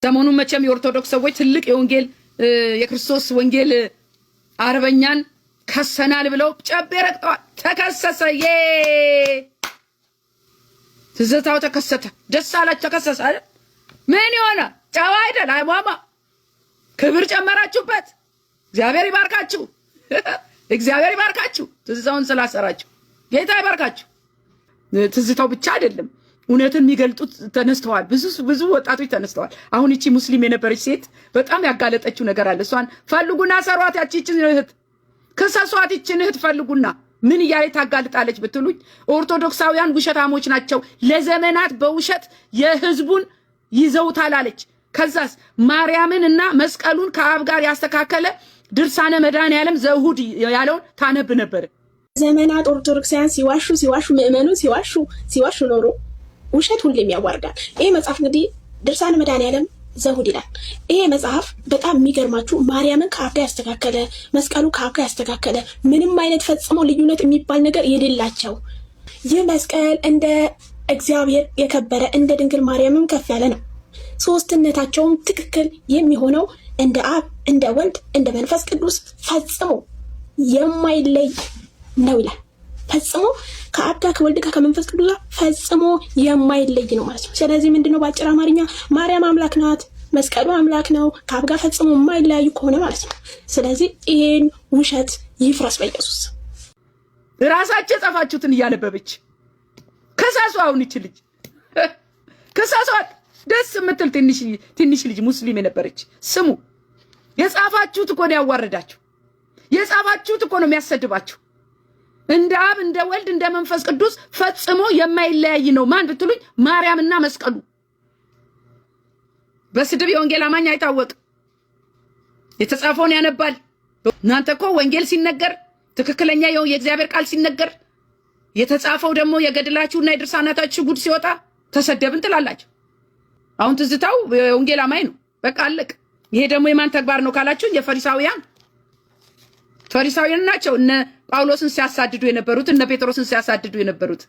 ሰሞኑን መቼም የኦርቶዶክስ ሰዎች ትልቅ የወንጌል የክርስቶስ ወንጌል አርበኛን ከሰናል ብለው ጨቤ ረግጠዋል። ተከሰሰ። ትዝታው ተከሰተ። ደስ አላችሁ። ተከሰሰ አይደል? ምን ይሆነ? ጨዋ አይደል? አይሟማ። ክብር ጨመራችሁበት። እግዚአብሔር ይባርካችሁ። እግዚአብሔር ይባርካችሁ። ትዝታውን ስላሰራችሁ ጌታ ይባርካችሁ። ትዝታው ብቻ አይደለም፣ እውነትን የሚገልጡት ተነስተዋል። ብዙ ወጣቶች ተነስተዋል። አሁን እቺ ሙስሊም የነበረች ሴት በጣም ያጋለጠችው ነገር አለ። እሷን ፈልጉና ሰሯት። ያቺችን እህት ከሳሷት። ይችን እህት ፈልጉና ምን እያለች ታጋልጣለች ብትሉኝ፣ ኦርቶዶክሳውያን ውሸታሞች ናቸው፣ ለዘመናት በውሸት የህዝቡን ይዘውታል አለች። ከዛስ ማርያምን እና መስቀሉን ከአብ ጋር ያስተካከለ ድርሳነ መድኃኔዓለም ዘእሁድ ያለውን ታነብ ነበር። ዘመናት ኦርቶዶክሳውያን ሲዋሹ ምእመኑን ሲዋሹ ኖሩ። ውሸት ሁሌም ያዋርዳል። ይሄ መጽሐፍ እንግዲህ ድርሳነ መድኃኔዓለም ዘእሁድ ይላል። ይሄ መጽሐፍ በጣም የሚገርማችሁ ማርያምን ከአብ ጋር ያስተካከለ፣ መስቀሉ ከአብ ጋር ያስተካከለ፣ ምንም አይነት ፈጽሞ ልዩነት የሚባል ነገር የሌላቸው፣ ይህ መስቀል እንደ እግዚአብሔር የከበረ እንደ ድንግል ማርያምም ከፍ ያለ ነው። ሶስትነታቸውም ትክክል የሚሆነው እንደ አብ እንደ ወልድ እንደ መንፈስ ቅዱስ ፈጽሞ የማይለይ ነው ይላል። ፈጽሞ ከአብ ጋር ከወልድ ጋር ከመንፈስ ቅዱስ ጋር ፈጽሞ የማይለይ ነው ማለት ነው። ስለዚህ ምንድነው በአጭር አማርኛ ማርያም አምላክ ናት፣ መስቀሉ አምላክ ነው፣ ከአብ ጋር ፈጽሞ የማይለያዩ ከሆነ ማለት ነው። ስለዚህ ይሄን ውሸት ይፍረስ በኢየሱስ። ራሳችሁ ጻፋችሁትን እያነበበች ከሳሷ። አሁን ይች ልጅ ከሳሷ ደስ የምትል ትንሽ ልጅ ሙስሊም የነበረች ስሙ። የጻፋችሁት እኮ ነው ያዋረዳችሁ። የጻፋችሁት እኮ ነው የሚያሰድባችሁ። እንደ አብ እንደ ወልድ እንደ መንፈስ ቅዱስ ፈጽሞ የማይለያይ ነው ማን ብትሉኝ፣ ማርያምና መስቀሉ። በስድብ የወንጌል አማኝ አይታወቅም። የተጻፈውን ያነባል። እናንተ እኮ ወንጌል ሲነገር ትክክለኛ የእግዚአብሔር ቃል ሲነገር የተጻፈው ደግሞ የገድላችሁና የድርሳናታችሁ ጉድ ሲወጣ ተሰደብን ትላላችሁ። አሁን ትዝታው የወንጌል አማኝ ነው። በቃ አለቅ። ይሄ ደግሞ የማን ተግባር ነው ካላችሁ የፈሪሳውያን ናቸው። እነ ጳውሎስን ሲያሳድዱ የነበሩት፣ እነ ጴጥሮስን ሲያሳድዱ የነበሩት።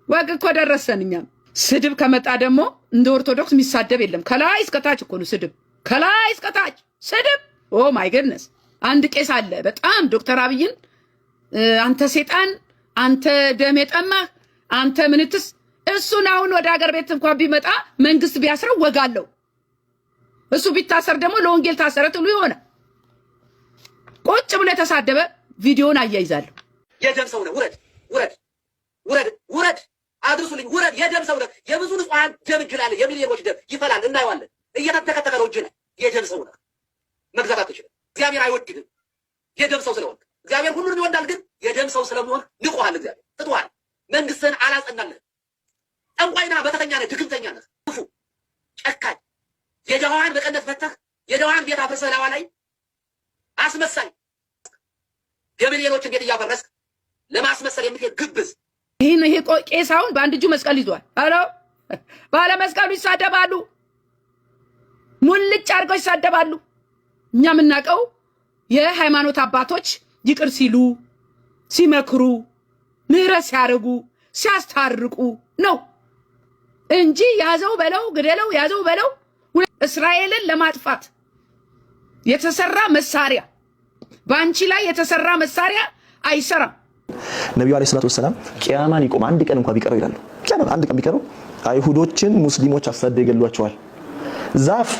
ወግ እኮ ደረሰን። እኛም ስድብ ከመጣ ደግሞ እንደ ኦርቶዶክስ የሚሳደብ የለም። ከላይ እስከታች እኮ ነው ስድብ፣ ከላይ እስከታች ስድብ። ኦ ማይ ገድነስ። አንድ ቄስ አለ በጣም ዶክተር አብይን አንተ ሴጣን፣ አንተ ደም የጠማህ፣ አንተ ምንትስ። እሱን አሁን ወደ ሀገር ቤት እንኳን ቢመጣ መንግስት ቢያስረው ወጋለው። እሱ ቢታሰር ደግሞ ለወንጌል ታሰረ ትሉ ይሆነ። ቁጭ ብሎ የተሳደበ ቪዲዮን አያይዛለሁ። የደም ሰው ነው። ውረድ፣ አድርሱልኝ፣ ውረድ። የደም ሰው ነው። የብዙ ንጹሃን ደም እጅላለ፣ የሚሊዮኖች ደም ይፈላል፣ እናየዋለን። እየተተከተከ ነው እጅ። የደም ሰው ነው። መግዛት አትችልም። እግዚአብሔር አይወድህም የደም ሰው ስለሆንክ። እግዚአብሔር ሁሉንም ይወዳል፣ ግን የደም ሰው ስለመሆን ንቆሃል። እግዚአብሔር ትቷል። መንግስትህን አላጸናልህ። ጠንቋይና በተተኛ ነህ፣ ድግምተኛ ነህ፣ ክፉ ጨካኝ። የደሃዋን በቀነት ፈተህ የደሃዋን ቤት አፍርሰህ ላዋ ላይ አስመሳይ። የሚሊዮኖችን ቤት እያፈረስክ ለማስመሰል የምትሄድ ግብዝ። ይሄ ቄስ አሁን በአንድ እጁ መስቀል ይዟል። አሎ ባለ መስቀሉ ይሳደባሉ፣ ሙልጭ አድርገው ይሳደባሉ። እኛ የምናውቀው የሃይማኖት አባቶች ይቅር ሲሉ፣ ሲመክሩ፣ ምህረት ሲያደርጉ፣ ሲያስታርቁ ነው እንጂ ያዘው በለው ግደለው፣ ያዘው በለው እስራኤልን ለማጥፋት የተሰራ መሳሪያ፣ ባንቺ ላይ የተሰራ መሳሪያ አይሰራም። ነብዩ አለይሂ ሰላቱ ወሰለም ቂያማ ሊቆም አንድ ቀን እንኳን ቢቀረው ይላሉ። ቂያማ አንድ ቀን ቢቀረው አይሁዶችን ሙስሊሞች አሳደው ይገሏቸዋል። ዛፍ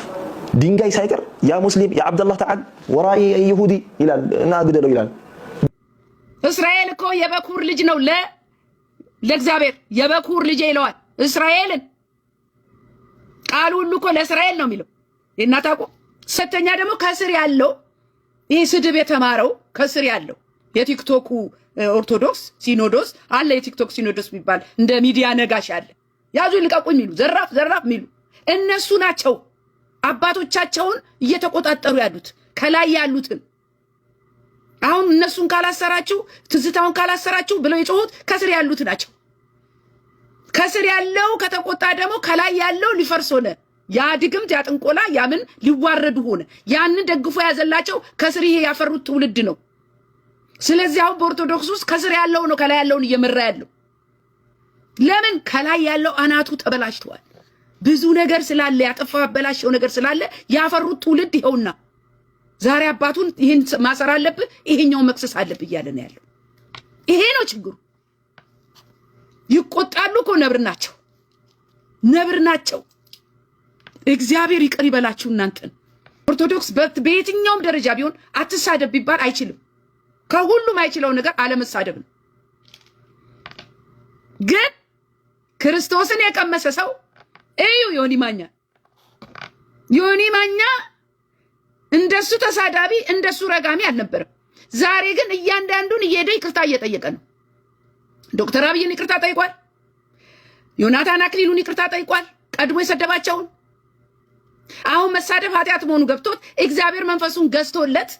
ድንጋይ ሳይቀር ያ ሙስሊም ያ አብደላህ ተዓል ወራኢ ይሁዲ ይላል እና ግደለው ይላል። እስራኤል እኮ የበኩር ልጅ ነው። ለእግዚአብሔር የበኩር ልጅ ይለዋል እስራኤልን። ቃሉ ሁሉ እኮ ለእስራኤል ነው የሚለው የእናታቆ። ሰተኛ ደግሞ ከስር ያለው ይሄ ስድብ የተማረው ከስር ያለው የቲክቶኩ ኦርቶዶክስ ሲኖዶስ አለ። የቲክቶክ ሲኖዶስ የሚባል እንደ ሚዲያ ነጋሽ አለ። ያዙ ልቀቁ የሚሉ ዘራፍ የሚሉ እነሱ ናቸው። አባቶቻቸውን እየተቆጣጠሩ ያሉት ከላይ ያሉትን። አሁን እነሱን ካላሰራችሁ፣ ትዝታውን ካላሰራችሁ ብለው የጮሁት ከስር ያሉት ናቸው። ከስር ያለው ከተቆጣ ደግሞ ከላይ ያለው ሊፈርስ ሆነ። ያ ድግምት ያ ጥንቆላ ያምን ሊዋረዱ ሆነ። ያንን ደግፎ ያዘላቸው ከስር ይሄ ያፈሩት ትውልድ ነው። ስለዚህ አሁን በኦርቶዶክስ ውስጥ ከስር ያለው ነው ከላይ ያለውን እየመራ ያለው። ለምን? ከላይ ያለው አናቱ ተበላሽቷል። ብዙ ነገር ስላለ ያጠፋው ያበላሸው ነገር ስላለ ያፈሩት ትውልድ ይኸውና ዛሬ አባቱን ይሄን ማሰር አለብህ ይሄኛው መክሰስ አለብህ እያለ ነው ያለው። ይሄ ነው ችግሩ። ይቆጣሉ እኮ ነብር ናቸው። እግዚአብሔር ይቅር ይበላችሁ እናንተን። ኦርቶዶክስ በየትኛውም ደረጃ ቢሆን አትሳደብ ቢባል አይችልም። ከሁሉም አይችለው ነገር አለመሳደብ ነው። ግን ክርስቶስን የቀመሰ ሰው እዩ ዮኒ ማኛ እንደሱ ተሳዳቢ እንደሱ ረጋሚ አልነበረም። ዛሬ ግን እያንዳንዱን እየሄደ ይቅርታ እየጠየቀ ነው። ዶክተር አብይን ይቅርታ ጠይቋል። ዮናታን አክሊሉን ይቅርታ ጠይቋል። ቀድሞ የሰደባቸውን አሁን መሳደብ ኃጢአት መሆኑ ገብቶት እግዚአብሔር መንፈሱን ገዝቶለት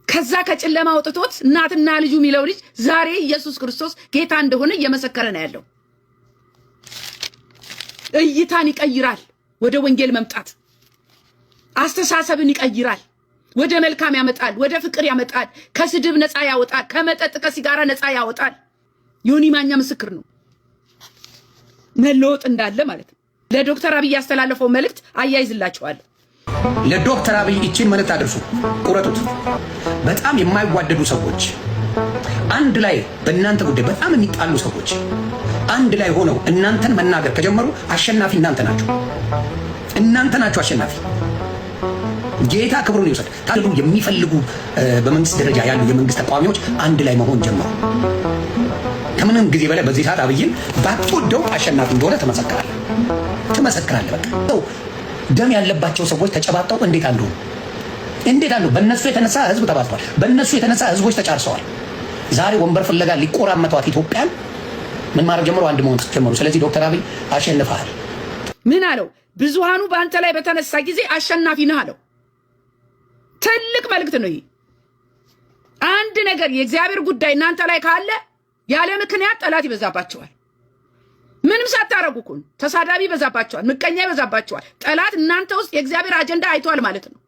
ከዛ ከጨለማ አውጥቶት እናትና ልጁ የሚለው ልጅ ዛሬ ኢየሱስ ክርስቶስ ጌታ እንደሆነ እየመሰከረ ነው ያለው። እይታን ይቀይራል። ወደ ወንጌል መምጣት አስተሳሰብን ይቀይራል። ወደ መልካም ያመጣል። ወደ ፍቅር ያመጣል። ከስድብ ነፃ ያወጣል። ከመጠጥ ከሲጋራ ነፃ ያወጣል። ዮኒ ማኛ ምስክር ነው። መለወጥ እንዳለ ማለት ነው። ለዶክተር አብይ ያስተላለፈው መልእክት አያይዝላችኋለሁ። ለዶክተር አብይ እቺን መልእክት አድርሱ፣ ቁረጡት። በጣም የማይዋደዱ ሰዎች አንድ ላይ በእናንተ ጉዳይ በጣም የሚጣሉ ሰዎች አንድ ላይ ሆነው እናንተን መናገር ከጀመሩ አሸናፊ እናንተ ናችሁ አሸናፊ። ጌታ ክብሩን ይውሰድ። ታሉ የሚፈልጉ በመንግስት ደረጃ ያሉ የመንግስት ተቋሚዎች አንድ ላይ መሆን ጀመሩ። ከምንም ጊዜ በላይ በዚህ ሰዓት አብይን ባትወደው አሸናፊ እንደሆነ ትመሰክራለህ። በቃ ደም ያለባቸው ሰዎች ተጨባጠው እንዴት አሉ። በእነሱ የተነሳ ህዝብ ተባቷል። በእነሱ የተነሳ ህዝቦች ተጫርሰዋል። ዛሬ ወንበር ፍለጋ ሊቆራመቷት ኢትዮጵያን ምን ማድረግ ጀመሩ? አንድ መሆን ጀመሩ። ስለዚህ ዶክተር አብይ አሸንፈሃል። ምን አለው? ብዙሃኑ በአንተ ላይ በተነሳ ጊዜ አሸናፊ ነህ አለው። ትልቅ መልእክት ነው ይሄ። አንድ ነገር የእግዚአብሔር ጉዳይ እናንተ ላይ ካለ ያለ ምክንያት ጠላት ይበዛባቸዋል። ምንም ሳታረጉ እኮ ተሳዳቢ ይበዛባቸዋል፣ ምቀኛ ይበዛባቸዋል። ጠላት እናንተ ውስጥ የእግዚአብሔር አጀንዳ አይቷል ማለት ነው።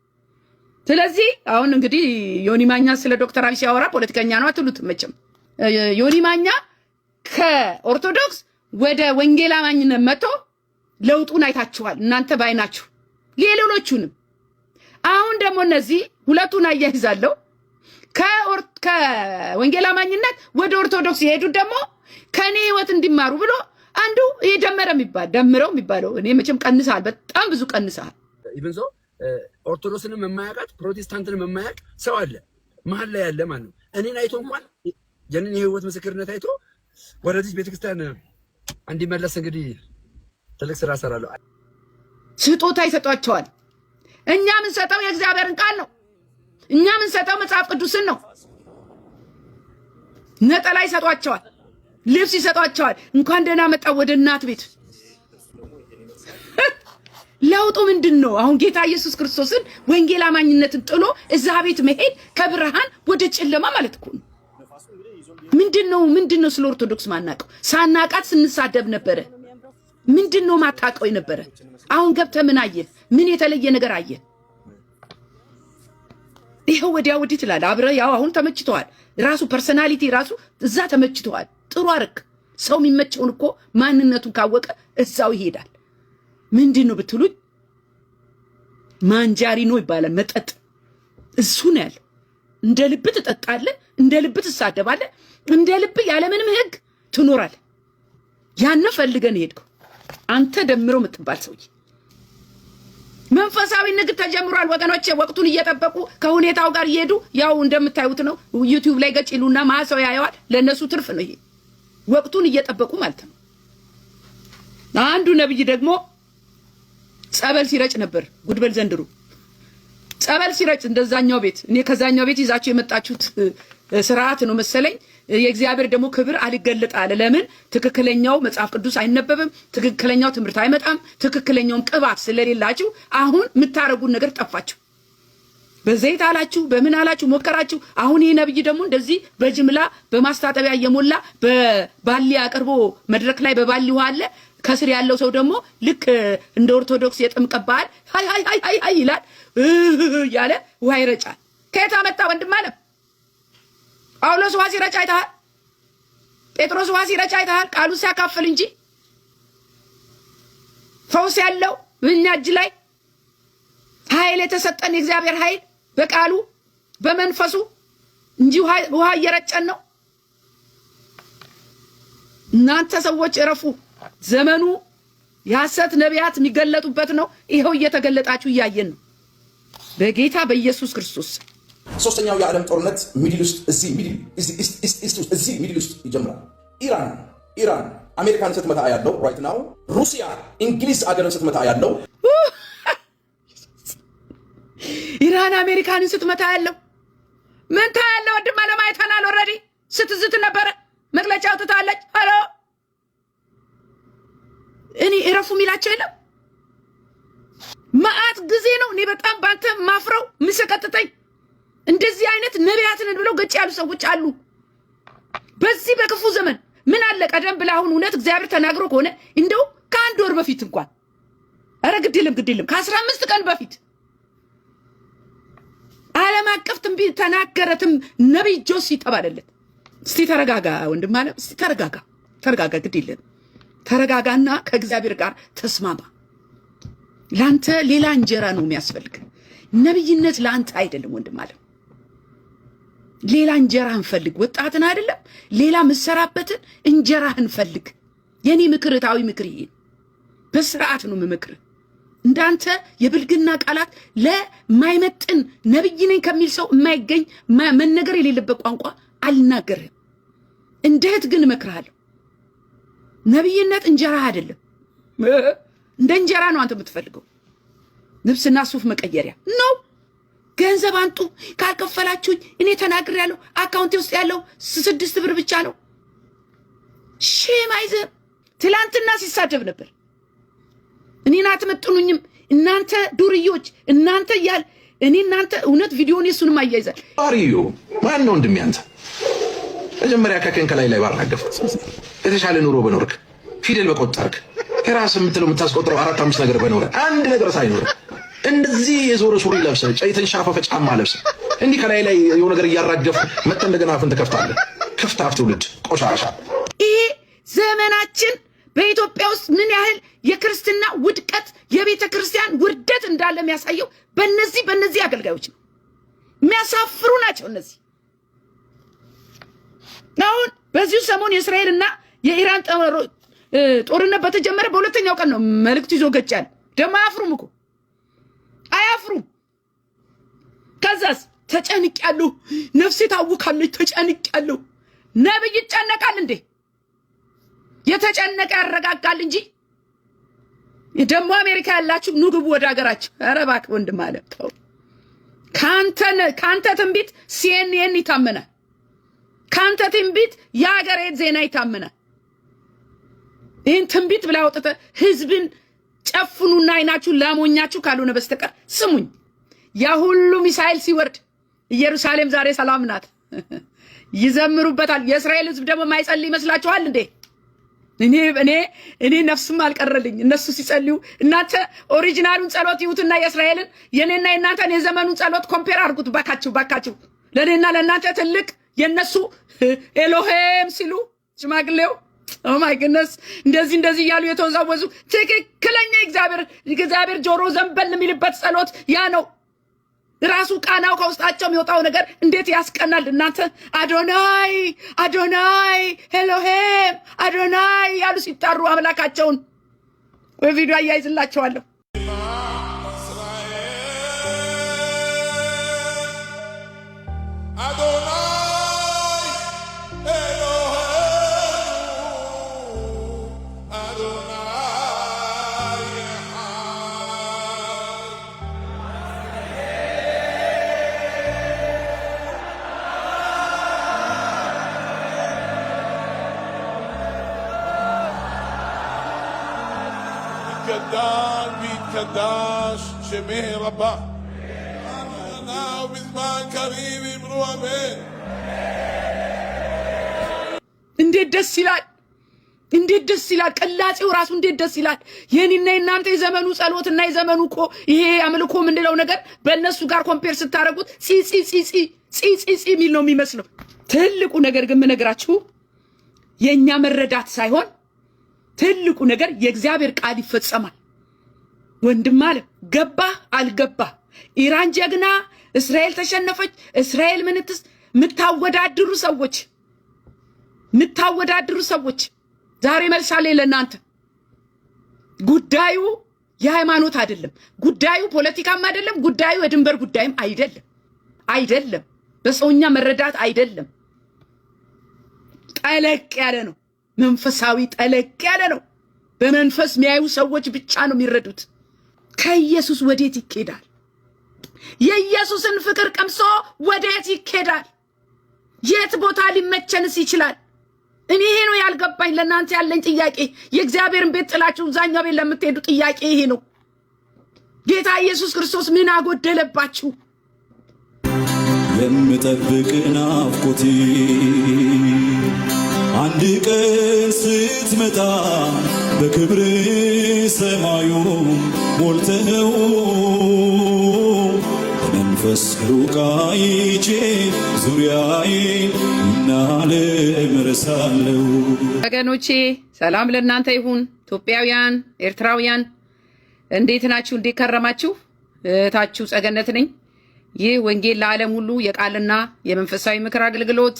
ስለዚህ አሁን እንግዲህ ዮኒ ማኛ ስለ ዶክተር አብይ ሲያወራ ፖለቲከኛ ነው አትሉትም መቼም። ዮኒ ማኛ ከኦርቶዶክስ ወደ ወንጌል አማኝነት መጥቶ ለውጡን አይታችኋል እናንተ ባይናችሁ፣ ሌሎቹንም። አሁን ደግሞ እነዚህ ሁለቱን አያይዛለሁ። ከወንጌል አማኝነት ወደ ኦርቶዶክስ የሄዱት ደግሞ ከኔ ህይወት እንዲማሩ ብሎ አንዱ ይሄ ደምረው የሚባለው እኔ መቼም ቀንሰሃል፣ በጣም ብዙ ቀንሰሃል። ኢቭን ሶ ኦርቶዶክስንም የማያውቃት ፕሮቴስታንትንም የማያውቅ ሰው አለ መሀል ላይ ያለ ማለት ነው። እኔን አይቶ እንኳን የኔን የህይወት ምስክርነት አይቶ ወደዚህ ቤተክርስቲያን እንዲመለስ እንግዲህ ትልቅ ስራ እሰራለሁ። ስጦታ ይሰጧቸዋል። እኛ የምንሰጠው የእግዚአብሔርን ቃል ነው። እኛ የምንሰጠው መጽሐፍ ቅዱስን ነው። ነጠላ ይሰጧቸዋል፣ ልብስ ይሰጧቸዋል። እንኳን ደህና መጣ ወደ እናት ቤት። ለውጡ ምንድን ነው? አሁን ጌታ ኢየሱስ ክርስቶስን ወንጌል አማኝነትን ጥሎ እዛ ቤት መሄድ ከብርሃን ወደ ጨለማ ማለት እኮ ነው። ምንድነው ስለ ኦርቶዶክስ ማናቀው? ሳናቃት ስንሳደብ ነበረ። ምንድነው ማታቀው የነበረ? አሁን ገብተህ ምን አየህ? ምን የተለየ ነገር አየህ? ይሄው ወዲያ ወዲህ ትላለህ። አብረህ ያው አሁን ተመችተዋል። ራሱ ፐርሰናሊቲ ራሱ እዛ ተመችተዋል። ጥሩ አረክ። ሰው የሚመቸውን እኮ ማንነቱን ካወቀ እዛው ይሄዳል። ምንድነው ብትሉኝ ማንጃሪኖ ይባላል መጠጥ። እሱ ነው ያለው። እንደ ልብ ትጠጣለህ፣ እንደ ልብ ትሳደባለህ፣ እንደ ልብ ያለምንም ህግ ትኖራለህ። ያን ፈልገን ሄድከው አንተ ደምረው የምትባል ሰውዬ። መንፈሳዊ ንግድ ተጀምሯል ወገኖቼ። ወቅቱን እየጠበቁ ከሁኔታው ጋር እየሄዱ ያው እንደምታዩት ነው። ዩቲዩብ ላይ ገጭ ይሉና ማሰው ያየዋል። ለነሱ ትርፍ ነው ይሄ። ወቅቱን እየጠበቁ ማለት ነው። አንዱ ነብይ ደግሞ ጸበል ሲረጭ ነበር። ጉድበል ዘንድሮ ጸበል ሲረጭ እንደዛኛው ቤት እኔ ከዛኛው ቤት ይዛችሁ የመጣችሁት ስርዓት ነው መሰለኝ። የእግዚአብሔር ደግሞ ክብር አልገለጥ አለ። ለምን? ትክክለኛው መጽሐፍ ቅዱስ አይነበብም፣ ትክክለኛው ትምህርት አይመጣም፣ ትክክለኛውም ቅባት ስለሌላችሁ አሁን የምታረጉን ነገር ጠፋችሁ። በዘይት አላችሁ፣ በምን አላችሁ ሞከራችሁ። አሁን ይሄ ነብይ ደግሞ እንደዚህ በጅምላ በማስታጠቢያ እየሞላ በባሊ አቅርቦ መድረክ ላይ በባሊ ውሃ አለ። ከስር ያለው ሰው ደግሞ ልክ እንደ ኦርቶዶክስ የጥምቀት በዓል ሃይ ሃይ ሃይ ሃይ ሃይ ይላል ያለ ውሃ ይረጫል። ከየት አመጣ ወንድም አለ? ጳውሎስ ውሃ ሲረጭ አይተሃል? ጴጥሮስ ውሃ ሲረጭ አይተሃል? ቃሉ ሲያካፍል እንጂ ፈውስ ያለው በእኛ እጅ ላይ ኃይል የተሰጠን የእግዚአብሔር ኃይል በቃሉ በመንፈሱ እንጂ ውሃ እየረጨን ነው። እናንተ ሰዎች እረፉ። ዘመኑ የሐሰት ነቢያት የሚገለጡበት ነው። ይሄው እየተገለጣችሁ እያየን ነው በጌታ በኢየሱስ ክርስቶስ። ሶስተኛው የዓለም ጦርነት ሚድል ውስጥ እዚህ ሚድል ውስጥ ይጀምራል። ኢራን አሜሪካን ስትመታ ያለው ራይት ናው፣ ሩሲያ እንግሊዝ አገርን ስትመታ ያለው፣ ኢራን አሜሪካንን ስትመታ ያለው ምን ታያለው? ወንድም አለማይተናል። ኦልሬዲ ስትዝት ነበረ፣ መግለጫ አውጥታለች። ሄሎ እኔ እረፉ ሚላቸው የለም። መዓት ጊዜ ነው። እኔ በጣም ባንተ ማፍረው ምሰቀጥተኝ እንደዚህ አይነት ነቢያትን ብለው ገጭ ያሉ ሰዎች አሉ በዚህ በክፉ ዘመን። ምን አለ ቀደም ብለህ አሁን እውነት እግዚአብሔር ተናግሮ ከሆነ እንደው ከአንድ ወር በፊት እንኳን አረ ግድልም ከ15 ቀን በፊት ዓለም አቀፍ ትንቢት ተናገረትም ነብይ ጆሲ ተባለለት። እስቲ ተረጋጋ ወንድም አለ፣ እስቲ ተረጋጋ ግድልም ተረጋጋና ከእግዚአብሔር ጋር ተስማማ። ላንተ ሌላ እንጀራ ነው የሚያስፈልግ። ነብይነት ላንተ አይደለም ወንድም አለ። ሌላ እንጀራህን ፈልግ። ወጣትን አይደለም ሌላ መሰራበትን እንጀራህን ፈልግ። የኔ ምክርታዊ ምክር ይሄ በስርዓት ነው ምክር። እንዳንተ የብልግና ቃላት ለማይመጥን ነብይ ነኝ ከሚል ሰው የማይገኝ መነገር የሌለበት ቋንቋ አልናገርህም። እንደት ግን እመክርሃለሁ። ነብይነት እንጀራ አይደለም። እንደ እንጀራ ነው አንተ የምትፈልገው። ልብስና ሱፍ መቀየሪያ ነው። ገንዘብ አንጡ ካልከፈላችሁኝ እኔ ተናግሬያለሁ። አካውንቴ ውስጥ ያለው 6 ብር ብቻ ነው። ሼማይዘ ትላንትና ሲሳደብ ነበር። እኔን አትመጥኑኝም እናንተ ዱርዮች እናንተ ያል እኔ እናንተ እውነት ቪዲዮን የሱንም አያይዛል። አሪዮ ማን ነው እንደሚያንተ መጀመሪያ ከከንከላይ ላይ ባራገፍ የተሻለ ኑሮ በኖርክ ፊደል በቆጠርክ የራስ የምትለው የምታስቆጥረው 4-5 ነገር በኖር አንድ ነገር ሳይኖር እንደዚህ የዞረ ሱሪ ለብሰ የተንሻፈፈ ጫማ ለብሰ እንዲህ ከላይ ላይ የሆነ ነገር እያራገፍ መጣ እንደገና አፍን ተከፍታለህ። ክፍታፍ ትውልድ ቆሻሻ። ይሄ ዘመናችን በኢትዮጵያ ውስጥ ምን ያህል የክርስትና ውድቀት የቤተ ክርስቲያን ውርደት እንዳለ የሚያሳየው በእነዚህ አገልጋዮች ነው። የሚያሳፍሩ ናቸው እነዚህ። አሁን በዚሁ ሰሞን የእስራኤልና የኢራን ጦርነት በተጀመረ በሁለተኛው ቀን ነው መልእክት ይዞ ገጫል። ደግሞ አያፍሩም እኮ አያፍሩም። ከዛስ ተጨንቄያለሁ፣ ነፍሴ ታውካለች፣ ተጨንቄያለሁ። ነብይ ይጨነቃል እንዴ? የተጨነቀ ያረጋጋል እንጂ። ደግሞ አሜሪካ ያላችሁ ኑ ግቡ ወደ ሀገራችሁ። ኧረ እባክህ ወንድም አለ ተው። ካንተ ትንቢት CNN ይታመናል። ካንተ ትንቢት የሀገር ዜና ይታመናል። ይህን ትንቢት ብላ ወጥተህ ህዝብን ጨፍኑና አይናችሁን ላሞኛችሁ ካልሆነ በስተቀር ስሙኝ። ያ ሁሉ ሚሳኤል ሲወርድ ኢየሩሳሌም ዛሬ ሰላም ናት። ይዘምሩበታል። የእስራኤል ህዝብ ደግሞ ማይጸልይ ይመስላችኋል እንዴ? እኔ ነፍስም አልቀረልኝ እነሱ ሲጸልዩ። እናንተ ኦሪጂናሉን ጸሎት ይሁትና የእስራኤልን የኔና የናንተን የዘመኑን ጸሎት ኮምፔር አድርጉት ባካችሁ። ለኔና ለናንተ ትልቅ የነሱ ኤሎሄም ሲሉ ሽማግሌው ኦ ማይ ግነስ እንደዚህ ያሉ የተወዛወዙ ትክክለኛ እግዚአብሔር ጆሮ ዘንበል የሚልበት ጸሎት ያ ነው። ራሱ ቃናው ከውስጣቸው የሚወጣው ነገር እንዴት ያስቀናል። እናንተ አዶናይ ኤሎሄም አዶናይ ያሉ ሲጣሩ አምላካቸውን በቪዲዮ አያይዝላቸዋለሁ። קדש שמי רבה אנה ובזמן קריב אמרו אמן እንዴት ደስ ይላል ቅላጼው ራሱ እንዴት ደስ ይላል። የኔና የናንተ የዘመኑ ጸሎትና የዘመኑ እኮ ይሄ አምልኮ ምንድነው ነገር በእነሱ ጋር ኮምፔር ስታረጉት ጺ ሚል ነው የሚመስለው። ትልቁ ነገር ግን ምነግራችሁ የኛ መረዳት ሳይሆን ትልቁ ነገር የእግዚአብሔር ቃል ይፈጸማል። ወንድም አለ ገባ አልገባ ኢራን ጀግና እስራኤል ተሸነፈች እስራኤል ምንትስ ምታወዳድሩ ሰዎች ዛሬ መልሳሌ ለናንተ ጉዳዩ የሃይማኖት አይደለም ጉዳዩ ፖለቲካም አይደለም ጉዳዩ የድንበር ጉዳይም አይደለም በሰውኛ መረዳት አይደለም ጠለቅ ያለ ነው መንፈሳዊ ጠለቅ ያለ ነው በመንፈስ የሚያዩ ሰዎች ብቻ ነው የሚረዱት ከኢየሱስ ወዴት ይኬዳል የኢየሱስን ፍቅር ቀምሶ ወዴት ይኬዳል የት ቦታ ሊመቸንስ ይችላል እኔ ይሄ ነው ያልገባኝ ለናንተ ያለኝ ጥያቄ የእግዚአብሔርን ቤት ጥላችሁ ዛኛው ቤት ለምትሄዱ ጥያቄ ይሄ ነው ጌታ ኢየሱስ ክርስቶስ ምን አጎደለባችሁ የምጠብቅ ናፍቆቴ አንድ ቀን ስትመጣ በክብር ሰማዩ ሞልተው በመንፈስ ሩቃይቼ ዙሪያዬ እናለምርሳለሁ ወገኖቼ ሰላም ለእናንተ ይሁን ኢትዮጵያውያን ኤርትራውያን እንዴት ናችሁ እንዴት ከረማችሁ ታችሁ ጸገነት ነኝ ይህ ወንጌል ለዓለም ሁሉ የቃልና የመንፈሳዊ ምክር አገልግሎት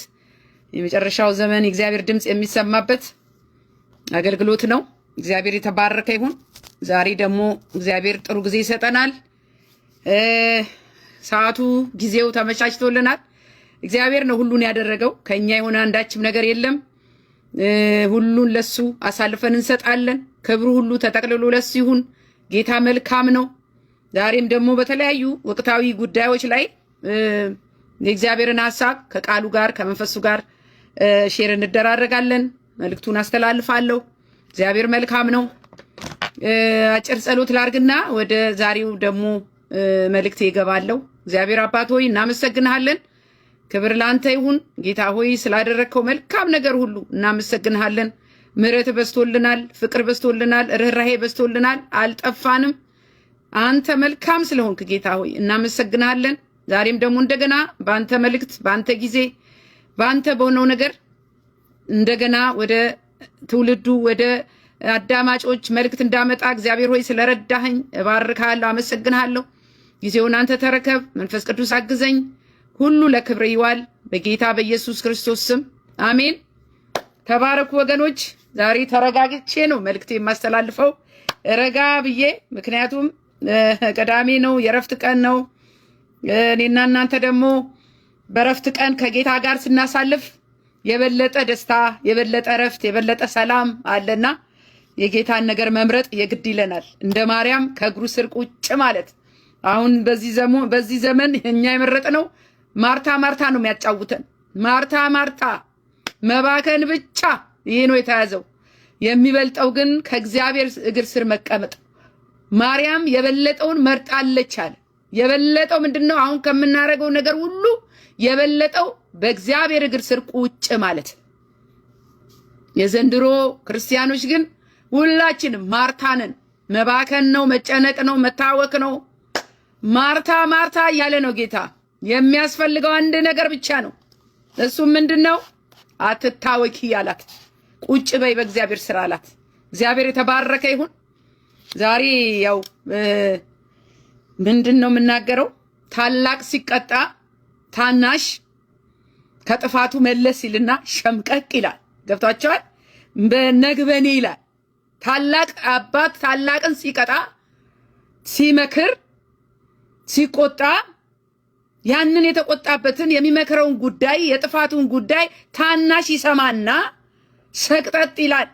የመጨረሻው ዘመን እግዚአብሔር ድምጽ የሚሰማበት አገልግሎት ነው እግዚአብሔር የተባረከ ይሁን ዛሬ ደግሞ እግዚአብሔር ጥሩ ጊዜ ይሰጠናል ሰዓቱ ጊዜው ተመቻችቶልናል እግዚአብሔር ነው ሁሉን ያደረገው ከኛ የሆነ አንዳችም ነገር የለም ሁሉን ለሱ አሳልፈን እንሰጣለን ክብሩ ሁሉ ተጠቅልሎ ለሱ ይሁን ጌታ መልካም ነው ዛሬም ደግሞ በተለያዩ ወቅታዊ ጉዳዮች ላይ የእግዚአብሔርን ሐሳብ ከቃሉ ጋር ከመንፈሱ ጋር ሼር እንደራረጋለን መልእክቱን አስተላልፋለሁ እግዚአብሔር መልካም ነው አጭር ጸሎት ላርግና ወደ ዛሬው ደግሞ መልእክቴ ይገባለሁ እግዚአብሔር አባት ሆይ እናመሰግንሃለን ክብር ላንተ ይሁን ጌታ ሆይ ስላደረከው መልካም ነገር ሁሉ እናመሰግንሃለን ምሕረት በስቶልናል ፍቅር በስቶልናል ርህራሄ በስቶልናል አልጠፋንም አንተ መልካም ስለሆንክ ጌታ ሆይ እናመሰግንሃለን ዛሬም ደግሞ እንደገና ባንተ መልእክት ባንተ ጊዜ ባንተ በሆነው ነገር እንደገና ወደ ትውልዱ ወደ አዳማጮች መልእክት እንዳመጣ እግዚአብሔር ሆይ ስለረዳኸኝ እባርካለሁ አመሰግንሃለሁ ጊዜውን አንተ ተረከብ መንፈስ ቅዱስ አግዘኝ ሁሉ ለክብር ይዋል በጌታ በኢየሱስ ክርስቶስ ስም አሜን ተባረኩ ወገኖች ዛሬ ተረጋግቼ ነው መልእክቴ የማስተላልፈው ረጋ ብዬ ምክንያቱም ቀዳሜ ነው የረፍት ቀን ነው እኔና እናንተ ደግሞ በረፍት ቀን ከጌታ ጋር ስናሳልፍ የበለጠ ደስታ የበለጠ ረፍት የበለጠ ሰላም አለና የጌታን ነገር መምረጥ የግድ ይለናል እንደ ማርያም ከእግሩ ስር ቁጭ ማለት አሁን በዚህ ዘመን እኛ የመረጥነው ማርታ ነው የሚያጫውተን ማርታ መባከን ብቻ ይሄ ነው የተያዘው የሚበልጠው ግን ከእግዚአብሔር እግር ስር መቀመጥ ማርያም የበለጠውን መርጣለች አለ የበለጠው ምንድነው አሁን ከምናረገው ነገር ሁሉ የበለጠው በእግዚአብሔር እግር ስር ቁጭ ማለት የዘንድሮ ክርስቲያኖች ግን ሁላችንም ማርታንን መባከን ነው መጨነቅ ነው መታወክ ነው ማርታ እያለ ነው ጌታ የሚያስፈልገው አንድ ነገር ብቻ ነው እሱም ምንድነው አትታወኪ ያላት ቁጭ በይ በእግዚአብሔር ስራ አላት እግዚአብሔር የተባረከ ይሁን ዛሬ ያው ምንድነው የምናገረው ታላቅ ሲቀጣ ታናሽ ከጥፋቱ መለስ ይልና ሸምቀቅ ይላል ገብታችኋል በነግበኔ ይላል ታላቅ አባት ታላቅን ሲቀጣ ሲመክር ሲቆጣ ያንን የተቆጣበትን የሚመክረውን ጉዳይ የጥፋቱን ጉዳይ ታናሽ ይሰማና ሰቅጠጥ ይላል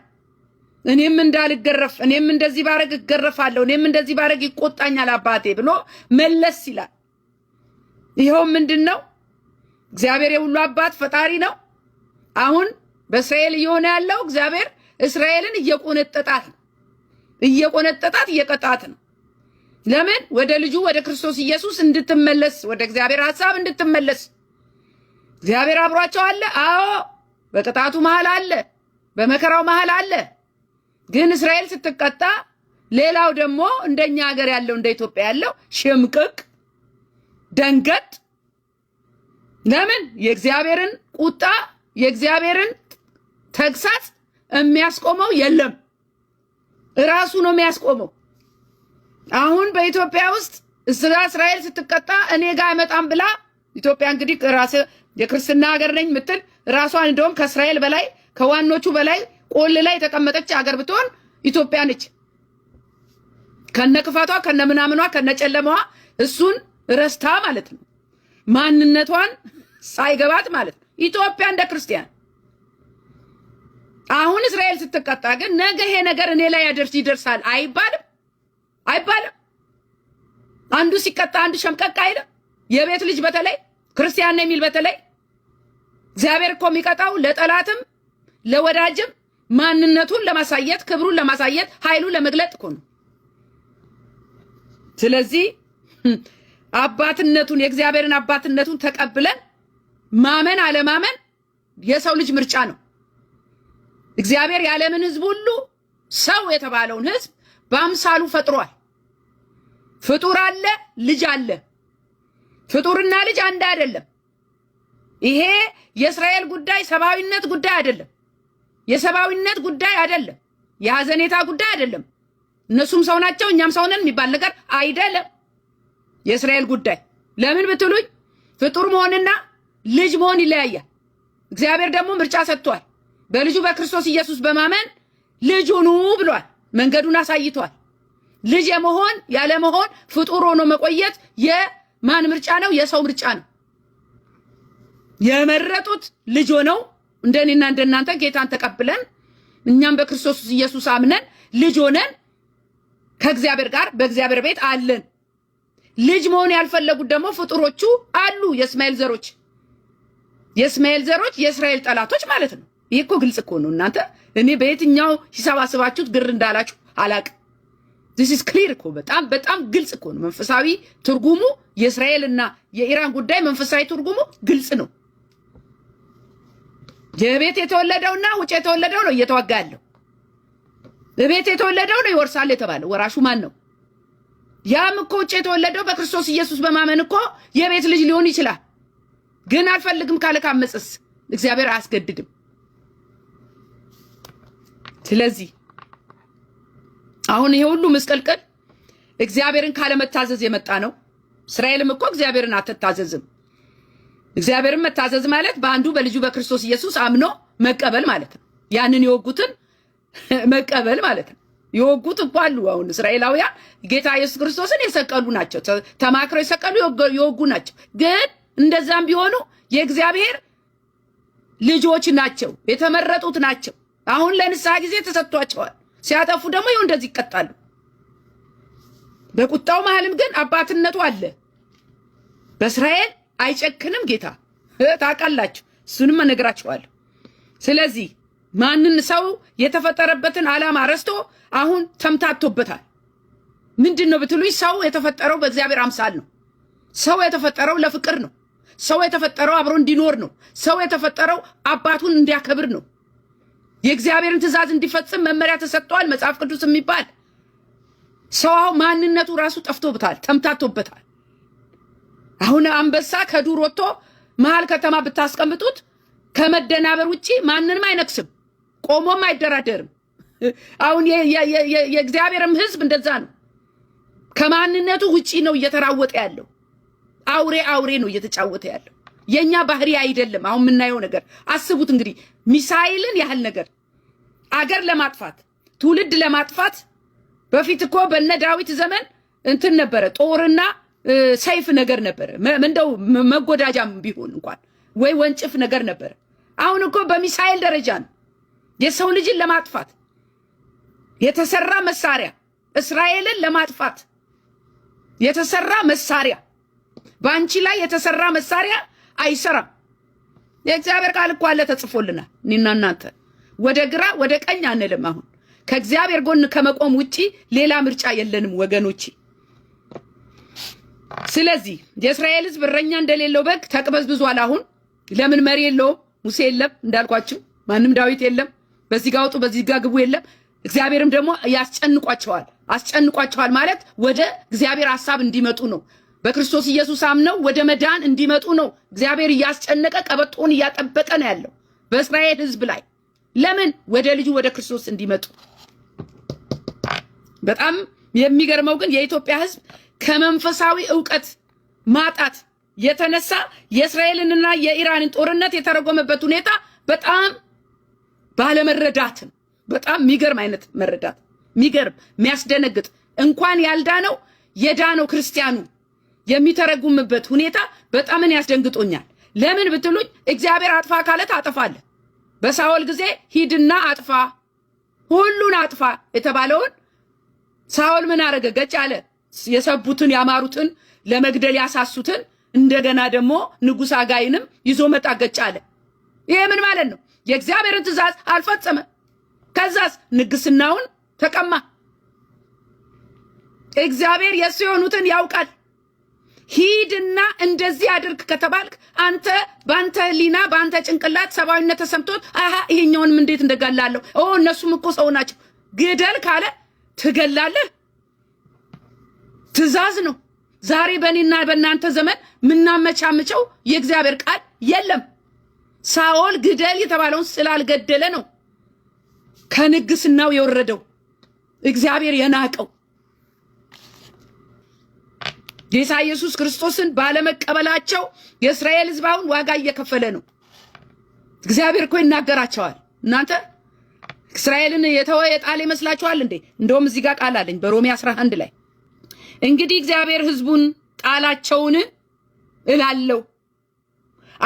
እኔም እንዳልገረፍ እኔም እንደዚህ ባረግ እገረፋለሁ እኔም እንደዚህ ባረግ ይቆጣኛል አባቴ ብሎ መለስ ይላል ይሄው ምንድነው እግዚአብሔር የሁሉ አባት ፈጣሪ ነው አሁን በእስራኤል እየሆነ ያለው እግዚአብሔር እስራኤልን እየቆነጠጣት እየቀጣት ነው ለምን ወደ ልጁ ወደ ክርስቶስ ኢየሱስ እንድትመለስ ወደ እግዚአብሔር ሐሳብ እንድትመለስ እግዚአብሔር አብሯቸው አለ አዎ በቅጣቱ መሃል አለ በመከራው መሃል አለ ግን እስራኤል ስትቀጣ ሌላው ደግሞ እንደኛ ሀገር ያለው እንደ ኢትዮጵያ ያለው ሽምቅቅ ደንገጥ ለምን የእግዚአብሔርን ቁጣ የእግዚአብሔርን ተግሳጽ የሚያስቆመው የለም ራሱ ነው የሚያስቆመው አሁን በኢትዮጵያ ውስጥ እስራኤል ስትቀጣ እኔ ጋር አይመጣም ብላ ኢትዮጵያ እንግዲህ ራስ የክርስትና ሀገር ነኝ ምትል ራሷን እንደውም ከእስራኤል በላይ ከዋኖቹ በላይ ቆል ላይ የተቀመጠች ሀገር ብትሆን ኢትዮጵያ ነች። ከነክፋቷ ከነምናምኗ ከነጨለማዋ እሱን ረስታ ማለት ነው። ማንነቷን ሳይገባት ማለት ነው። ኢትዮጵያ እንደ ክርስቲያን አሁን እስራኤል ስትቀጣ ግን ነገ ይሄ ነገር እኔ ላይ ይደርሳል አይባልም። አንዱ ሲቀጣ አንዱ ሸምቀቅ አይልም። የቤት ልጅ በተለይ ክርስቲያን ነው የሚል በተለይ እግዚአብሔር እኮ የሚቀጣው ለጠላትም ለወዳጅም ማንነቱን ለማሳየት ክብሩን ለማሳየት ኃይሉን ለመግለጥ እኮ ነው። ስለዚህ አባትነቱን የእግዚአብሔርን አባትነቱን ተቀብለን ማመን አለማመን የሰው ልጅ ምርጫ ነው። እግዚአብሔር የዓለምን ሕዝብ ሁሉ ሰው የተባለውን ሕዝብ በአምሳሉ ፈጥሯል። ፍጡር አለ፣ ልጅ አለ። ፍጡርና ልጅ አንድ አይደለም። ይሄ የእስራኤል ጉዳይ ሰብአዊነት ጉዳይ አይደለም። የሰብአዊነት ጉዳይ አይደለም። የሐዘኔታ ጉዳይ አይደለም። እነሱም ሰው ናቸው እኛም ሰው ነን የሚባል ነገር አይደለም። የእስራኤል ጉዳይ ለምን ብትሉኝ ፍጡር መሆንና ልጅ መሆን ይለያያል። እግዚአብሔር ደግሞ ምርጫ ሰጥቷል። በልጁ በክርስቶስ ኢየሱስ በማመን ልጅ ሁኑ ብሏል። መንገዱን አሳይቷል። ልጅ የመሆን ያለ መሆን ፍጡር ሆኖ መቆየት የማን ምርጫ ነው? የሰው ምርጫ ነው። የመረጡት ልጅ ሆነው እንደኔና እንደናንተ ጌታን ተቀብለን እኛም በክርስቶስ ኢየሱስ አምነን ልጅ ሆነን ከእግዚአብሔር ጋር በእግዚአብሔር ቤት አለን። ልጅ መሆን ያልፈለጉት ደግሞ ፍጡሮቹ አሉ። የእስማኤል ዘሮች የእስራኤል ጠላቶች ማለት ነው። ይሄ እኮ ግልጽ እኮ ነው። እናንተ እኔ በየትኛው ሂሳብ አስባችሁት ግር እንዳላችሁ አላቅም። this is clear እኮ በጣም ግልጽ እኮ ነው። መንፈሳዊ ትርጉሙ የእስራኤልና የኢራን ጉዳይ መንፈሳዊ ትርጉሙ ግልጽ ነው። የቤት የተወለደውና ውጭ የተወለደው ነው እየተዋጋ ያለው። በቤት የተወለደው ነው ይወርሳል የተባለው። ወራሹ ማን ነው? ያም እኮ ውጭ የተወለደው በክርስቶስ ኢየሱስ በማመን እኮ የቤት ልጅ ሊሆን ይችላል። ግን አልፈልግም ካለ ካመጽስ እግዚአብሔር አያስገድድም። ስለዚህ አሁን ይሄ ሁሉ መስቀልቀል እግዚአብሔርን ካለመታዘዝ የመጣ ነው። እስራኤልም እኮ እግዚአብሔርን አትታዘዝም። እግዚአብሔርን መታዘዝ ማለት በአንዱ በልጁ በክርስቶስ ኢየሱስ አምኖ መቀበል ማለት ነው። ያንን የወጉትን መቀበል ማለት ነው። የወጉት እኮ አሉ። አሁን እስራኤላውያን ጌታ ኢየሱስ ክርስቶስን የሰቀሉ ናቸው። ተማክረው የሰቀሉ የወጉ ናቸው። ግን እንደዛም ቢሆኑ የእግዚአብሔር ልጆች ናቸው፣ የተመረጡት ናቸው። አሁን ለንስሐ ጊዜ ተሰጥቷቸዋል። ሲያጠፉ ደግሞ ይኸው እንደዚህ ይቀጣሉ። በቁጣው መሃልም ግን አባትነቱ አለ። በእስራኤል አይጨክንም ጌታ፣ ታውቃላችሁ። እሱንም እነግራችኋለሁ። ስለዚህ ማንን ሰው የተፈጠረበትን ዓላማ ረስቶ አሁን ተምታቶበታል። ምንድን ነው ብትሉኝ፣ ሰው የተፈጠረው በእግዚአብሔር አምሳል ነው። ሰው የተፈጠረው ለፍቅር ነው። ሰው የተፈጠረው አብሮ እንዲኖር ነው። ሰው የተፈጠረው አባቱን እንዲያከብር ነው። የእግዚአብሔርን ትእዛዝ እንዲፈጽም መመሪያ ተሰጥቷል። መጽሐፍ ቅዱስ የሚባል ሰው አሁን ማንነቱ ራሱ ጠፍቶበታል፣ ተምታቶበታል። አሁን አንበሳ ከዱር ወጥቶ መሀል ከተማ ብታስቀምጡት ከመደናበር ውጪ ማንንም አይነክስም፣ ቆሞም አይደራደርም። አሁን የእግዚአብሔርም ሕዝብ እንደዛ ነው። ከማንነቱ ውጪ ነው እየተራወጠ ያለው። አውሬ ነው እየተጫወተ ያለው። የኛ ባህሪ አይደለም። አሁን የምናየው ነገር አስቡት እንግዲህ ሚሳኤልን ያህል ነገር አገር ለማጥፋት ትውልድ ለማጥፋት በፊት እኮ በነ ዳዊት ዘመን እንትን ነበረ፣ ጦርና ሰይፍ ነገር ነበረ። እንደው መጎዳጃም ቢሆን እንኳን ወይ ወንጭፍ ነገር ነበረ። አሁን እኮ በሚሳኤል ደረጃ ነው የሰው ልጅን ለማጥፋት የተሰራ መሳሪያ፣ እስራኤልን ለማጥፋት የተሰራ መሳሪያ። በአንቺ ላይ የተሰራ መሳሪያ አይሰራም። የእግዚአብሔር ቃል እኮ አለ ተጽፎልናል። እኔና እናንተ ወደ ግራ ወደ ቀኝ አንልም። አሁን ከእግዚአብሔር ጎን ከመቆም ውጪ ሌላ ምርጫ የለንም ወገኖቼ። ስለዚህ የእስራኤል ሕዝብ እረኛ እንደሌለው በግ ተቅበዝብዟል። አሁን ለምን መሪ የለውም? ሙሴ የለም እንዳልኳችሁ፣ ማንም ዳዊት የለም። በዚህ ጋር ውጡ በዚህ ጋር ግቡ የለም። እግዚአብሔርም ደግሞ ያስጨንቋቸዋል። አስጨንቋቸዋል ማለት ወደ እግዚአብሔር ሐሳብ እንዲመጡ ነው። በክርስቶስ ኢየሱስ አምነው ወደ መዳን እንዲመጡ ነው። እግዚአብሔር እያስጨነቀ ቀበጦን እያጠበቀ ነው ያለው በእስራኤል ሕዝብ ላይ። ለምን? ወደ ልጁ ወደ ክርስቶስ እንዲመጡ። በጣም የሚገርመው ግን የኢትዮጵያ ህዝብ ከመንፈሳዊ ዕውቀት ማጣት የተነሳ የእስራኤልንና የኢራንን ጦርነት የተረጎመበት ሁኔታ በጣም ባለመረዳት በጣም የሚገርም አይነት መረዳት የሚገርም የሚያስደነግጥ እንኳን ያልዳነው የዳነው ክርስቲያኑ የሚተረጉምበት ሁኔታ በጣም እኔ ያስደንግጦኛል። ለምን ብትሉኝ እግዚአብሔር አጥፋ ካለ ታጠፋለህ። በሳኦል ጊዜ ሂድና አጥፋ ሁሉን አጥፋ የተባለውን ሳኦል ምን አረገ? ገጭ አለ። የሰቡትን ያማሩትን ለመግደል ያሳሱትን እንደገና ደግሞ ንጉሥ አጋይንም ይዞ መጣ ገጭ አለ። ይሄ ምን ማለት ነው? የእግዚአብሔርን ትእዛዝ አልፈጸመ። ከዛስ ንግስናውን ተቀማ። እግዚአብሔር የሱ የሆኑትን ያውቃል። ሂድና እንደዚህ አድርግ ከተባልክ አንተ ባንተ ሊና ባንተ ጭንቅላት ሰባዊነት ተሰምቶት አሃ ይሄኛውንም እንዴት እንደጋላለሁ እነሱም እኮ ሰው ናቸው ግደል ካለ ትገላለህ። ትእዛዝ ነው። ዛሬ በእኔና በእናንተ ዘመን ምናመቻምቸው የእግዚአብሔር ቃል የለም። ሳኦል ግደል የተባለውን ስላልገደለ ነው ከንግስናው የወረደው እግዚአብሔር የናቀው። ጌታ ኢየሱስ ክርስቶስን ባለመቀበላቸው የእስራኤል ሕዝብ አሁን ዋጋ እየከፈለ ነው። እግዚአብሔር እኮ ይናገራቸዋል። እናንተ እስራኤልን የተወ የጣለ ይመስላችኋል እንዴ? እንደውም እዚህ ጋር ቃል አለኝ በሮሜ 11 ላይ እንግዲህ እግዚአብሔር ሕዝቡን ጣላቸውን እላለሁ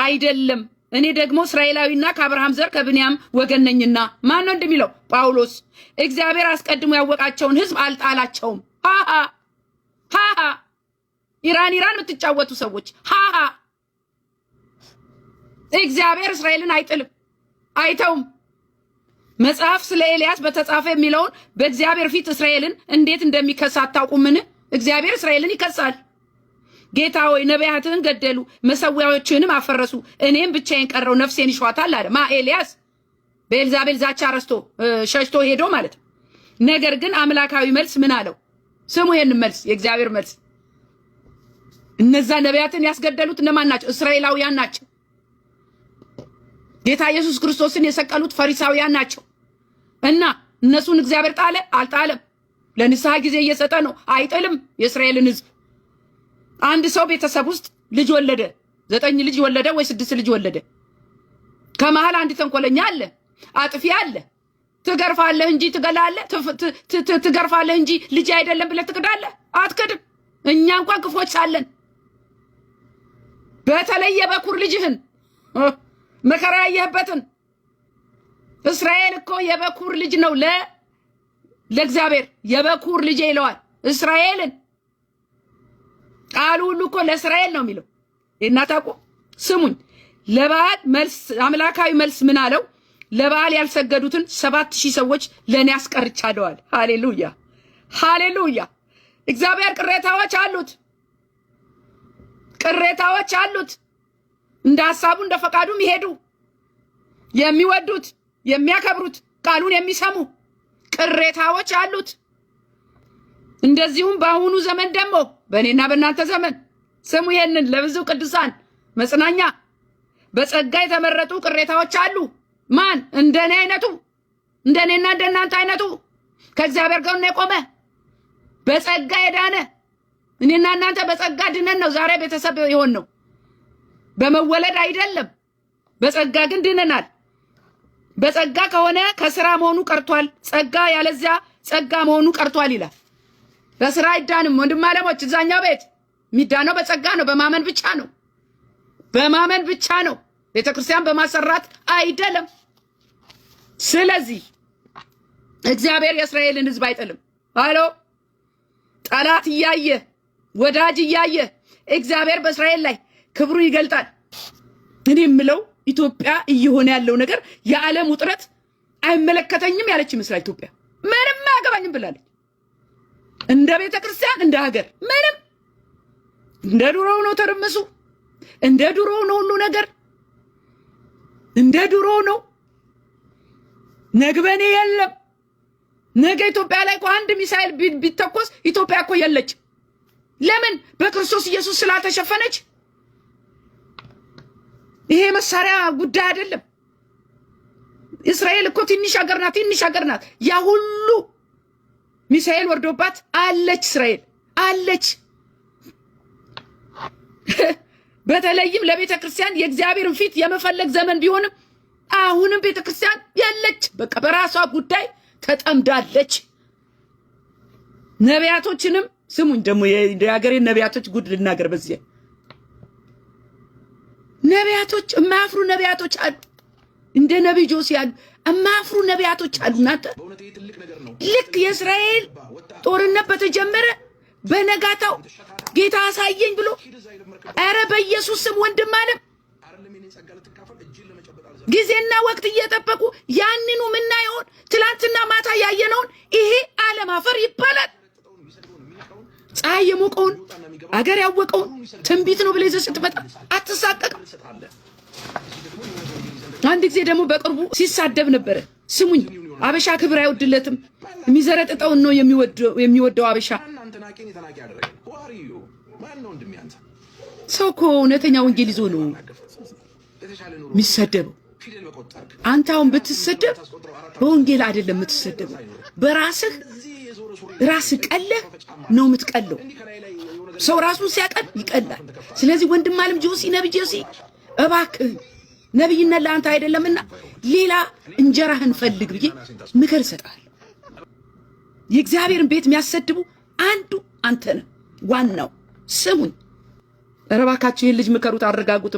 አይደለም፣ እኔ ደግሞ እስራኤላዊና ከአብርሃም ዘር ከብንያም ወገን ነኝና። ማን ነው እንደሚለው? ጳውሎስ። እግዚአብሔር አስቀድሞ ያወቃቸውን ሕዝብ አልጣላቸውም። ሃሃ ሃሃ ኢራን የምትጫወቱ ሰዎች ሃሃ እግዚአብሔር እስራኤልን አይጥልም አይተውም። መጽሐፍ ስለ ኤልያስ በተጻፈ የሚለውን በእግዚአብሔር ፊት እስራኤልን እንዴት እንደሚከስ አታውቁምን? እግዚአብሔር እስራኤልን ይከሳል። ጌታ ሆይ ነቢያትህን ገደሉ፣ መሰዊያዎችህንም አፈረሱ፣ እኔም ብቻዬን ቀረው፣ ነፍሴን ይሿታል አለ። ኤልያስ በኤልዛቤል ዛቻ ረስቶ ሸሽቶ ሄዶ ማለት ነው። ነገር ግን አምላካዊ መልስ ምን አለው? ስሙ ይሄንን መልስ፣ የእግዚአብሔር መልስ። እነዛ ነቢያትን ያስገደሉት እነማን ናቸው? እስራኤላውያን ናቸው። ጌታ ኢየሱስ ክርስቶስን የሰቀሉት ፈሪሳውያን ናቸው። እና እነሱን እግዚአብሔር ጣለ? አልጣለም። ለንስሐ ጊዜ እየሰጠ ነው። አይጥልም የእስራኤልን ሕዝብ። አንድ ሰው ቤተሰብ ውስጥ ልጅ ወለደ፣ 9 ልጅ ወለደ ወይ 6 ልጅ ወለደ። ከመሃል አንድ ተንኮለኛ አለ፣ አጥፊ አለ። ትገርፋለህ እንጂ ትገላለህ፣ ትገርፋለህ እንጂ ልጅ አይደለም ብለህ ትክዳለህ? አትክድም። እኛ እንኳን ክፎች ሳለን በተለየ በኩር ልጅህን መከራ ያየህበትን እስራኤል እኮ የበኩር ልጅ ነው። ለእግዚአብሔር የበኩር ልጅ ይለዋል እስራኤልን። ቃሉ ሁሉ እኮ ለእስራኤል ነው የሚለው። እናታውቁ ስሙኝ። ለበዓል መልስ አምላካዊ መልስ ምን አለው? ለበዓል ያልሰገዱትን 7000 ሰዎች ለኔ አስቀርቻለዋል። ሃሌሉያ ሃሌሉያ። እግዚአብሔር ቅሬታዎች አሉት፣ ቅሬታዎች አሉት። እንደ ሐሳቡ እንደ ፈቃዱ የሚሄዱ የሚወዱት የሚያከብሩት ቃሉን የሚሰሙ ቅሬታዎች አሉት። እንደዚሁም በአሁኑ ዘመን ደግሞ በእኔና በእናንተ ዘመን ስሙ ይሄንን ለብዙ ቅዱሳን መጽናኛ በጸጋ የተመረጡ ቅሬታዎች አሉ። ማን? እንደኔ አይነቱ፣ እንደኔና እንደናንተ አይነቱ ከእግዚአብሔር ጋር የቆመ በጸጋ የዳነ። እኔና እናንተ በጸጋ ድነን ነው ዛሬ ቤተሰብ ይሆን ነው፣ በመወለድ አይደለም። በጸጋ ግን ድነናል። በጸጋ ከሆነ ከስራ መሆኑ ቀርቷል፣ ጸጋ ያለዚያ ጸጋ መሆኑ ቀርቷል ይላል። በስራ አይዳንም ወንድም አለሞች። እዛኛው ቤት የሚዳነው በጸጋ ነው፣ በማመን ብቻ ነው፣ በማመን ብቻ ነው። ቤተክርስቲያን በማሰራት አይደለም። ስለዚህ እግዚአብሔር የእስራኤልን ሕዝብ አይጥልም። አሎ ጠላት እያየ ወዳጅ እያየ እግዚአብሔር በእስራኤል ላይ ክብሩ ይገልጣል። እኔ የምለው ኢትዮጵያ እየሆነ ያለው ነገር የዓለም ውጥረት አይመለከተኝም ያለች ይመስላል። ኢትዮጵያ ምንም አያገባኝም ብላለች። እንደ ቤተ ክርስቲያን እንደ ሀገር ምንም እንደ ድሮው ነው። ተርምሱ እንደ ድሮው ነው። ሁሉ ነገር እንደ ድሮው ነው። ነግበኔ የለም። ነገ ኢትዮጵያ ላይ እኮ አንድ ሚሳኤል ቢተኮስ ኢትዮጵያ እኮ የለች። ለምን? በክርስቶስ ኢየሱስ ስላልተሸፈነች። ይሄ መሳሪያ ጉዳይ አይደለም። እስራኤል እኮ ትንሽ ሀገር ናት፣ ትንሽ ሀገር ናት። ያ ሁሉ ሚሳኤል ወርዶባት አለች እስራኤል አለች። በተለይም ለቤተ ክርስቲያን የእግዚአብሔርን ፊት የመፈለግ ዘመን ቢሆንም አሁንም ቤተ ክርስቲያን ያለች በቃ በራሷ ጉዳይ ተጠምዳለች። ነቢያቶችንም ስሙኝ ደግሞ የሀገሬን ነቢያቶች ጉድ ልናገር። በዚህ ነቢያቶች የማያፍሩ ነቢያቶች አሉ፣ እንደ ነቢይ ጆሲ ያሉ የማያፍሩ ነቢያቶች አሉ። እናንተ ልክ የእስራኤል ጦርነት በተጀመረ በነጋታው ጌታ አሳየኝ ብሎ ኧረ በኢየሱስ ስም ወንድም አለም ጊዜና ወቅት እየጠበቁ ያንኑ ምናየውን ትላንትና ማታ ያየነውን ይሄ ዓለም አፈር ይባላል። ፀሐይ የሞቀውን አገር ያወቀውን ትንቢት ነው ብለህ ይዘህ ስትመጣ አትሳቀቅ። አንድ ጊዜ ደግሞ በቅርቡ ሲሳደብ ነበረ። ስሙኝ፣ አበሻ ክብር አይወድለትም፣ የሚዘረጥጠውን ነው የሚወደው አበሻ። ሰው እኮ እውነተኛ ወንጌል ይዞ ነው የሚሰደበው። አንተ አሁን ብትሰደብ በወንጌል አይደለም የምትሰደበው፣ በራስህ ቀለህ ነው የምትቀለው። ሰው ራሱን ሲያቀል ይቀላል። ስለዚህ ወንድም አለም ጆሲ ነብይ ጆሲ እባክህ ነብይነት ለአንተ አይደለምና ሌላ እንጀራህን ፈልግ ብዬ ምክር እሰጥሃለሁ። የእግዚአብሔርን ቤት የሚያሰድቡ አንዱ አንተ ነህ ዋናው። ስሙኝ እባካችሁ ይህን ልጅ ምከሩት፣ አረጋጉት።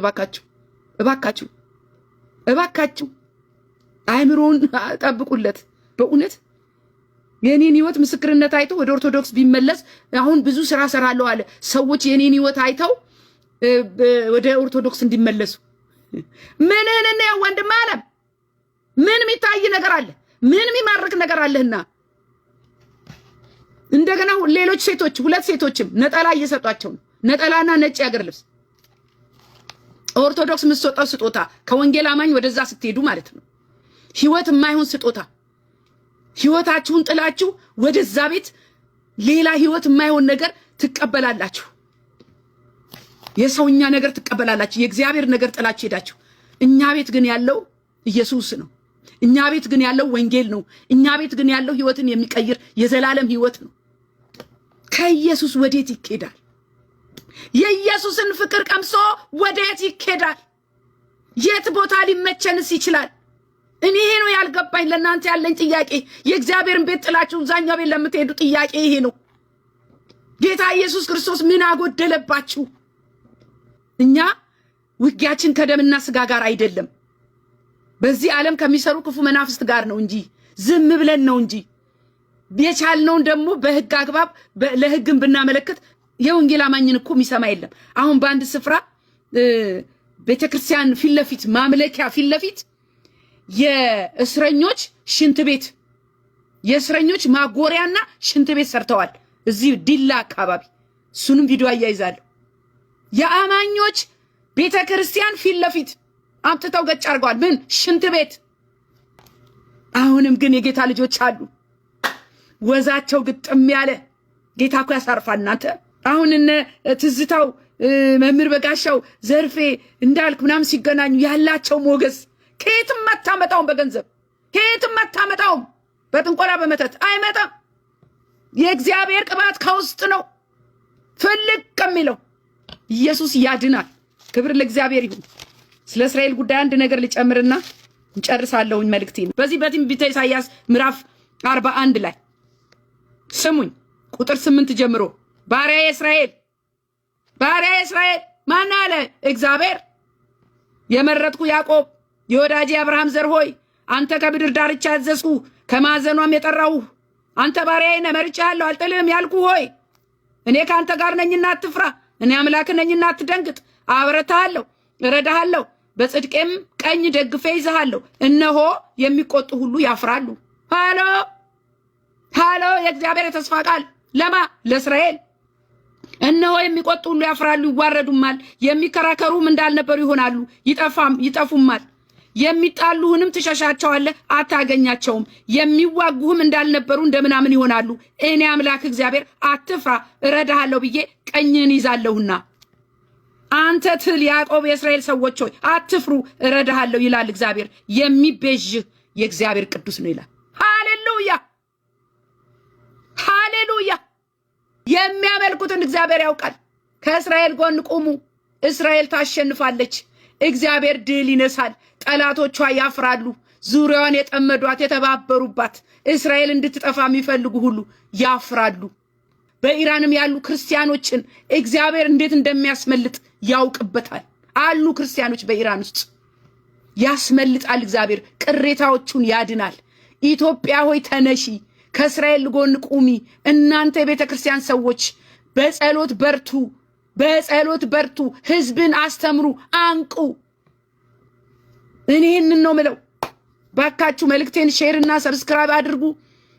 እባካችሁ አይምሮን ጠብቁለት። በእውነት የኔን ህይወት ምስክርነት አይቶ ወደ ኦርቶዶክስ ቢመለስ አሁን ብዙ ስራ ሰራለሁ አለ። ሰዎች የኔን ህይወት አይተው ወደ ኦርቶዶክስ እንዲመለሱ ምንህን ነው ወንድም አለም? ምን የሚታይ ነገር አለ? ምን የሚማርክ ነገር አለህና? እንደገና ሌሎች ሴቶች ሁለት ሴቶችም ነጠላ እየሰጧቸው ነው። ነጠላና ነጭ ያገር ልብስ ኦርቶዶክስ የምትሰጠው ስጦታ ከወንጌል አማኝ ወደዛ ስትሄዱ ማለት ነው። ህይወት የማይሆን ስጦታ ህይወታችሁን ጥላችሁ ወደዛ ቤት ሌላ ህይወት የማይሆን ነገር ትቀበላላችሁ። የሰውኛ ነገር ትቀበላላችሁ። የእግዚአብሔር ነገር ጥላችሁ ሄዳችሁ። እኛ ቤት ግን ያለው ኢየሱስ ነው። እኛ ቤት ግን ያለው ወንጌል ነው። እኛ ቤት ግን ያለው ህይወትን የሚቀይር የዘላለም ህይወት ነው። ከኢየሱስ ወዴት ይኬዳል? የኢየሱስን ፍቅር ቀምሶ ወዴት ይኬዳል? የት ቦታ ሊመቸንስ ይችላል? እኔ ይሄ ነው ያልገባኝ። ለእናንተ ያለኝ ጥያቄ የእግዚአብሔርን ቤት ጥላችሁ ዛኛው ቤት ለምትሄዱ ጥያቄ ይሄ ነው። ጌታ ኢየሱስ ክርስቶስ ምን አጎደለባችሁ? እኛ ውጊያችን ከደምና ስጋ ጋር አይደለም፣ በዚህ ዓለም ከሚሰሩ ክፉ መናፍስት ጋር ነው እንጂ ዝም ብለን ነው እንጂ የቻልነውን ደግሞ በህግ አግባብ ለህግን ብናመለክት የወንጌል አማኝን እኮ የሚሰማ የለም። አሁን በአንድ ስፍራ ቤተክርስቲያን ፊት ለፊት ማምለኪያ ፊት ለፊት የእስረኞች ሽንት ቤት የእስረኞች ማጎሪያና ሽንት ቤት ሰርተዋል። እዚህ ዲላ አካባቢ እሱንም ቪዲዮ አያይዛለሁ። የአማኞች ቤተክርስቲያን ፊት ለፊት አምጥተው ገጭ አድርገዋል። ምን ሽንት ቤት። አሁንም ግን የጌታ ልጆች አሉ፣ ወዛቸው ግጥም ያለ። ጌታ እኮ ያሳርፋል። እናንተ አሁን እነ ትዝታው መምህር በጋሻው ዘርፌ እንዳልክ ምናምን ሲገናኙ ያላቸው ሞገስ ከየትም አታመጣውም። በገንዘብ ከየትም አታመጣውም። በጥንቆላ በመተት አይመጣም። የእግዚአብሔር ቅባት ከውስጥ ነው ፍልቅ ከሚለው። ኢየሱስ ያድናል። ክብር ለእግዚአብሔር ይሁን። ስለ እስራኤል ጉዳይ አንድ ነገር ልጨምርና እንጨርሳለሁኝ መልእክቴን። በዚህ በትንቢተ ኢሳይያስ ምዕራፍ 41 ላይ ስሙኝ፣ ቁጥር 8 ጀምሮ ባሪያዬ እስራኤል ማን አለ? እግዚአብሔር። የመረጥኩ ያዕቆብ የወዳጄ አብርሃም ዘር ሆይ አንተ ከምድር ዳርቻ ያዘዝኩ ከማዕዘኗም የጠራሁ አንተ ባሪያዬ ነህ፣ መርጬሃለሁ፣ አልጥልህም ያልኩ ሆይ እኔ ከአንተ ጋር ነኝና አትፍራ፣ እኔ አምላክ ነኝና አትደንግጥ። አበረታሃለሁ፣ እረዳሃለሁ፣ በጽድቄም ቀኝ ደግፌ ይዝሃለሁ። እነሆ የሚቆጡ ሁሉ ያፍራሉ። ሃሎ የእግዚአብሔር የተስፋ ቃል ለማ ለእስራኤል። እነሆ የሚቆጡ ሁሉ ያፍራሉ፣ ይዋረዱማል፣ የሚከራከሩም እንዳልነበሩ ይሆናሉ፣ ይጠፉማል። የሚጣሉህንም ትሸሻቸዋለህ፣ አታገኛቸውም። የሚዋጉህም እንዳልነበሩ እንደምናምን ይሆናሉ። እኔ አምላክ እግዚአብሔር አትፍራ፣ እረዳሃለሁ ብዬ ቀኝህን ይዛለሁና። አንተ ትል ያዕቆብ የእስራኤል ሰዎች ሆይ አትፍሩ፣ እረዳሃለሁ ይላል እግዚአብሔር። የሚቤዥህ የእግዚአብሔር ቅዱስ ነው ይላል። ሃሌሉያ ሃሌሉያ። የሚያመልኩትን እግዚአብሔር ያውቃል። ከእስራኤል ጎን ቁሙ። እስራኤል ታሸንፋለች። እግዚአብሔር ድል ይነሳል። ጠላቶቿ ያፍራሉ። ዙሪያዋን የጠመዷት የተባበሩባት እስራኤል እንድትጠፋ የሚፈልጉ ሁሉ ያፍራሉ። በኢራንም ያሉ ክርስቲያኖችን እግዚአብሔር እንዴት እንደሚያስመልጥ ያውቅበታል። አሉ ክርስቲያኖች በኢራን ውስጥ ያስመልጣል። እግዚአብሔር ቅሬታዎቹን ያድናል። ኢትዮጵያ ሆይ ተነሺ፣ ከእስራኤል ጎን ቁሚ። እናንተ የቤተ ክርስቲያን ሰዎች በጸሎት በርቱ፣ በጸሎት በርቱ። ህዝብን አስተምሩ፣ አንቁ። እኔ ይህንን ነው ምለው። ባካችሁ መልእክቴን ሼርና ሰብስክራይብ አድርጉ።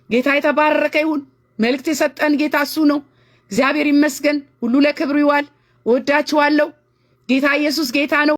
ጌታ የተባረከ ይሁን። መልእክት የሰጠን ጌታ እሱ ነው። እግዚአብሔር ይመስገን። ሁሉ ለክብሩ ይዋል። ወዳችኋለሁ። ጌታ ኢየሱስ ጌታ ነው።